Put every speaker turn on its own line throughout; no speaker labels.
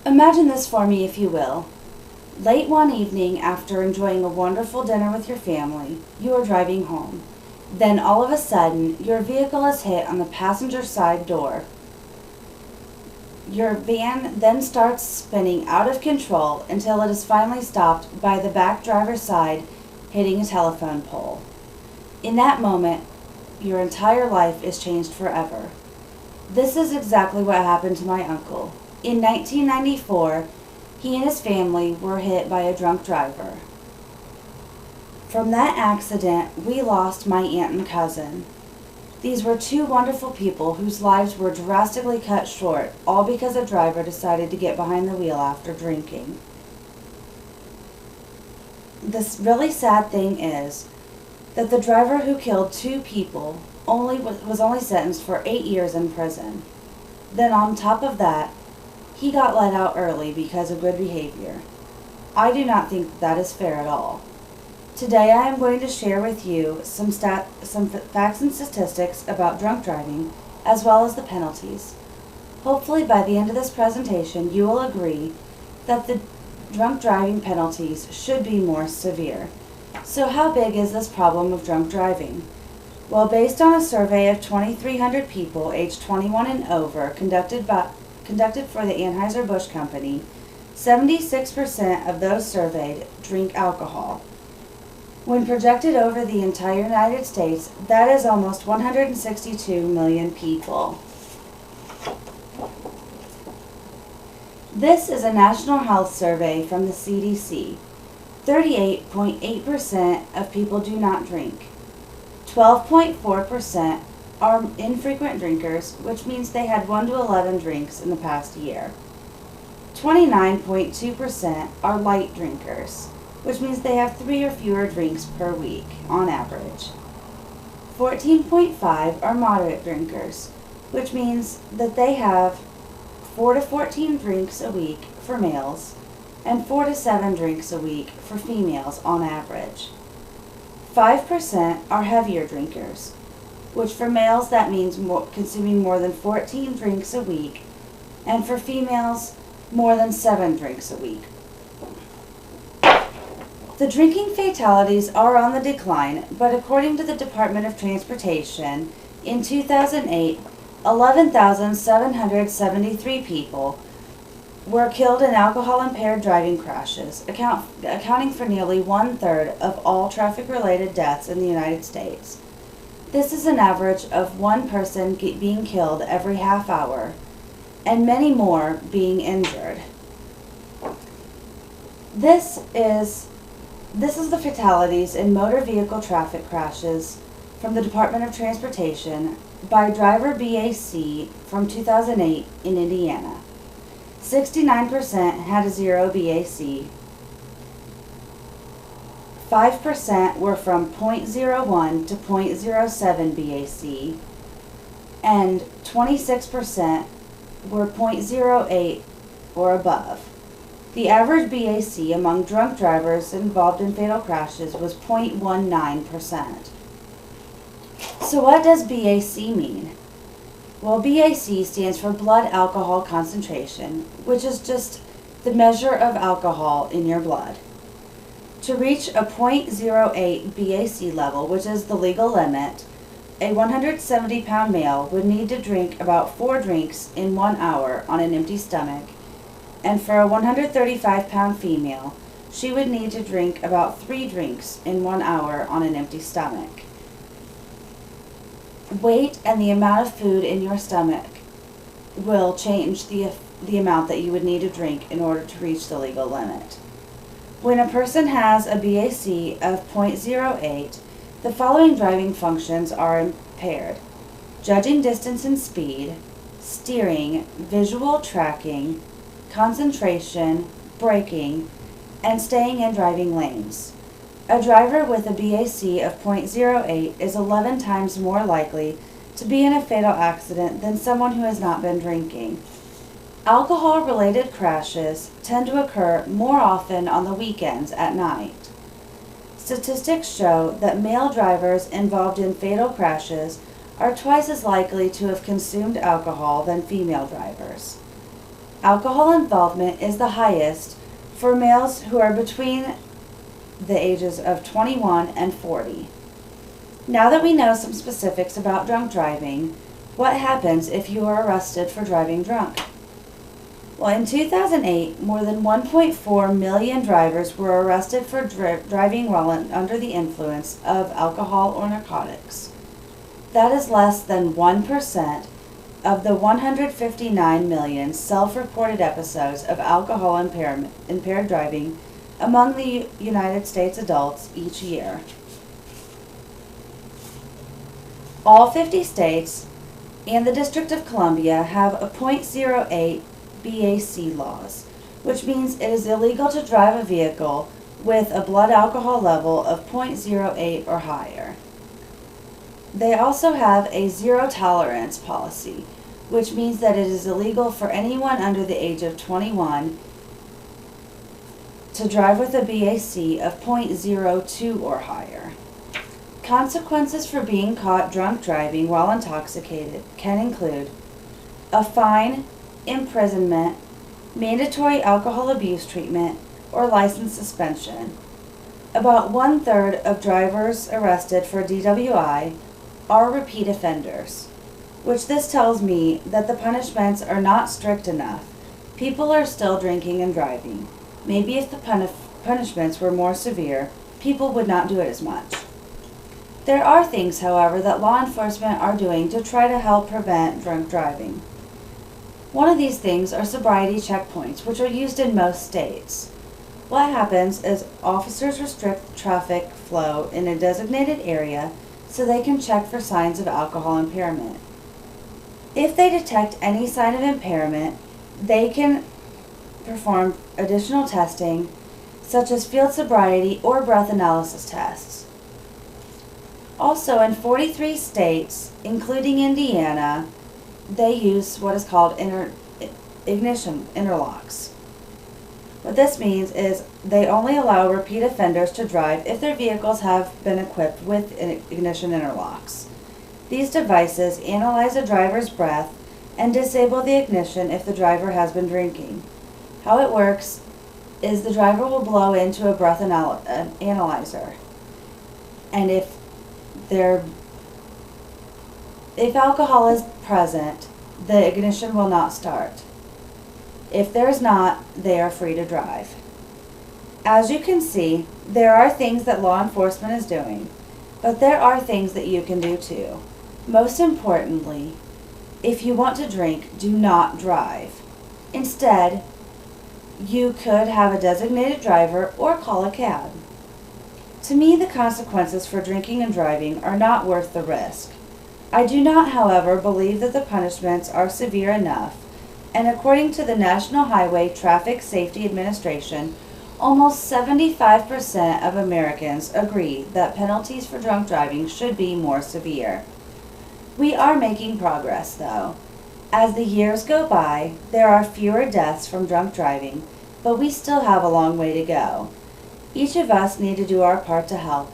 Imagine this for me, if you will. Late one evening, after enjoying a wonderful dinner with your family, you are driving home. Then all of a sudden, your vehicle is hit on the passenger side door. Your van then starts spinning out of control until it is finally stopped by the back driver's side hitting a telephone pole. In that moment, your entire life is changed forever. This is exactly what happened to my uncle. In 1994, he and his family were hit by a drunk driver. From that accident, we lost my aunt and cousin. These were two wonderful people whose lives were drastically cut short, all because a driver decided to get behind the wheel after drinking. The really sad thing is that the driver who killed two people was only sentenced for 8 years in prison. Then on top of that, he got let out early because of good behavior. I do not think that is fair at all. Today I am going to share with you some facts and statistics about drunk driving, as well as the penalties. Hopefully by the end of this presentation you will agree that the drunk driving penalties should be more severe. So how big is this problem of drunk driving? Well, based on a survey of 2,300 people aged 21 and over conducted for the Anheuser-Busch Company, 76% of those surveyed drink alcohol. When projected over the entire United States, that is almost 162 million people. This is a national health survey from the CDC. 38.8% of people do not drink. 12.4% are infrequent drinkers, which means they had 1 to 11 drinks in the past year. 29.2% are light drinkers, which means they have 3 or fewer drinks per week on average. 14.5% are moderate drinkers, which means that they have 4 to 14 drinks a week for males and 4 to 7 drinks a week for females on average. 5% are heavier drinkers, which for males that means consuming more than 14 drinks a week, and for females more than 7 drinks a week. The drinking fatalities are on the decline, but according to the Department of Transportation, in 2008, 11,773 people were killed in alcohol-impaired driving crashes, accounting for nearly 1/3 of all traffic-related deaths in the United States. This is an average of one person being killed every half hour, and many more being injured. This is the fatalities in motor vehicle traffic crashes from the Department of Transportation by driver BAC from 2008 in Indiana. 69% had a 0 BAC. 5% were from 0.01 to 0.07 BAC, and 26% were 0.08 or above. The average BAC among drunk drivers involved in fatal crashes was 0.19%. So what does BAC mean? Well, BAC stands for blood alcohol concentration, which is just the measure of alcohol in your blood. To reach a 0.08 BAC level, which is the legal limit, a 170-pound male would need to drink about 4 drinks in 1 hour on an empty stomach, and for a 135-pound female, she would need to drink about 3 drinks in 1 hour on an empty stomach. Weight and the amount of food in your stomach will change the amount that you would need to drink in order to reach the legal limit. When a person has a BAC of 0.08, the following driving functions are impaired: judging distance and speed, steering, visual tracking, concentration, braking, and staying in driving lanes. A driver with a BAC of 0.08 is 11 times more likely to be in a fatal accident than someone who has not been drinking. Alcohol-related crashes tend to occur more often on the weekends at night. Statistics show that male drivers involved in fatal crashes are twice as likely to have consumed alcohol than female drivers. Alcohol involvement is the highest for males who are between the ages of 21 and 40. Now that we know some specifics about drunk driving, what happens if you are arrested for driving drunk? Well, in 2008, more than 1.4 million drivers were arrested for driving while under the influence of alcohol or narcotics. That is less than 1% of the 159 million self-reported episodes of alcohol impaired driving among the United States adults each year. All 50 states and the District of Columbia have a .08 BAC laws, which means it is illegal to drive a vehicle with a blood alcohol level of .08 or higher. They also have a zero tolerance policy, which means that it is illegal for anyone under the age of 21 to drive with a BAC of .02 or higher. Consequences for being caught drunk driving while intoxicated can include a fine, imprisonment, mandatory alcohol abuse treatment, or license suspension. About 1/3 of drivers arrested for DWI are repeat offenders, which this tells me that the punishments are not strict enough. People are still drinking and driving. Maybe if the punishments were more severe, people would not do it as much. There are things, however, that law enforcement are doing to try to help prevent drunk driving. One of these things are sobriety checkpoints, which are used in most states. What happens is officers restrict traffic flow in a designated area so they can check for signs of alcohol impairment. If they detect any sign of impairment, they can perform additional testing, such as field sobriety or breath analysis tests. Also, in 43 states, including Indiana, they use what is called ignition interlocks. What this means is they only allow repeat offenders to drive if their vehicles have been equipped with ignition interlocks. These devices analyze a driver's breath and disable the ignition if the driver has been drinking. How it works is the driver will blow into a breath analyzer, and if alcohol is present, the ignition will not start. If there is not, they are free to drive. As you can see, there are things that law enforcement is doing, but there are things that you can do too. Most importantly, if you want to drink, do not drive. Instead, you could have a designated driver or call a cab. To me, the consequences for drinking and driving are not worth the risk. I do not, however, believe that the punishments are severe enough, and according to the National Highway Traffic Safety Administration, almost 75% of Americans agree that penalties for drunk driving should be more severe. We are making progress, though. As the years go by, there are fewer deaths from drunk driving, but we still have a long way to go. Each of us need to do our part to help.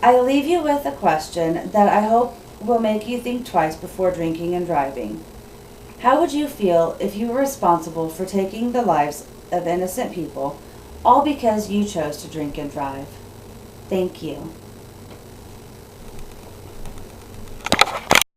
I leave you with a question that I hope will make you think twice before drinking and driving. How would you feel if you were responsible for taking the lives of innocent people, all because you chose to drink and drive? Thank you.